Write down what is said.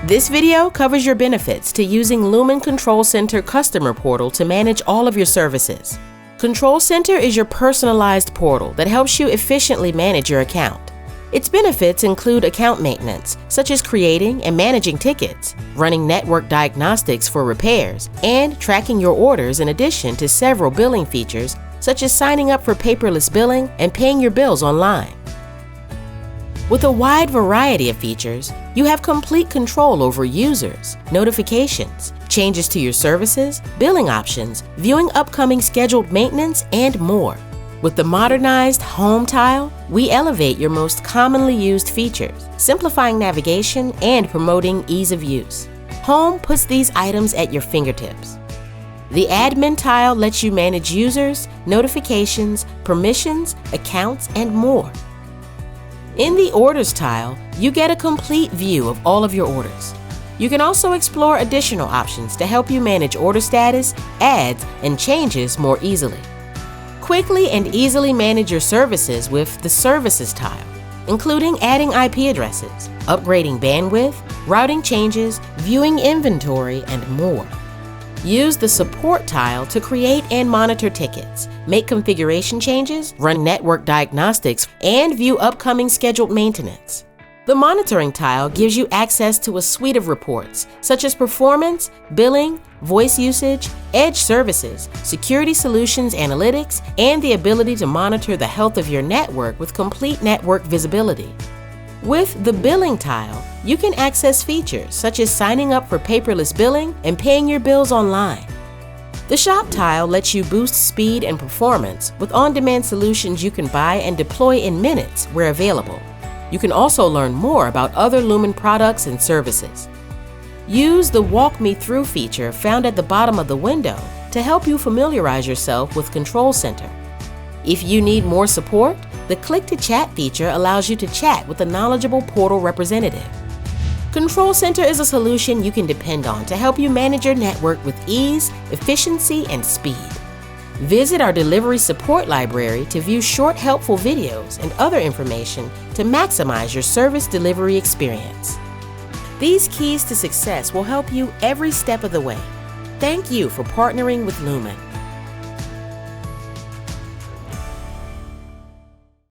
This video covers your benefits to using Lumen Control Center Customer Portal to manage all of your services. Control Center is your personalized portal that helps you efficiently manage your account. Its benefits include account maintenance, such as creating and managing tickets, running network diagnostics for repairs, and tracking your orders in addition to several billing features, such as signing up for paperless billing and paying your bills online. With a wide variety of features, you have complete control over users, notifications, changes to your services, billing options, viewing upcoming scheduled maintenance, and more. With the modernized Home tile, we elevate your most commonly used features, simplifying navigation and promoting ease of use. Home puts these items at your fingertips. The Admin tile lets you manage users, notifications, permissions, accounts, and more. In the Orders tile, you get a complete view of all of your orders. You can also explore additional options to help you manage order status, ads, and changes more easily. Quickly and easily manage your services with the Services tile, including adding IP addresses, upgrading bandwidth, routing changes, viewing inventory, and more. Use the Support tile to create and monitor tickets, make configuration changes, run network diagnostics, and view upcoming scheduled maintenance. The Monitoring tile gives you access to a suite of reports, such as performance, billing, voice usage, edge services, security solutions analytics, and the ability to monitor the health of your network with complete network visibility. With the Billing tile, you can access features such as signing up for paperless billing and paying your bills online. The Shop tile lets you boost speed and performance with on-demand solutions you can buy and deploy in minutes where available. You can also learn more about other Lumen products and services. Use the Walk Me Through feature found at the bottom of the window to help you familiarize yourself with Control Center. If you need more support, the Click to Chat feature allows you to chat with a knowledgeable portal representative. Control Center is a solution you can depend on to help you manage your network with ease, efficiency, and speed. Visit our delivery support library to view short, helpful videos and other information to maximize your service delivery experience. These keys to success will help you every step of the way. Thank you for partnering with Lumen.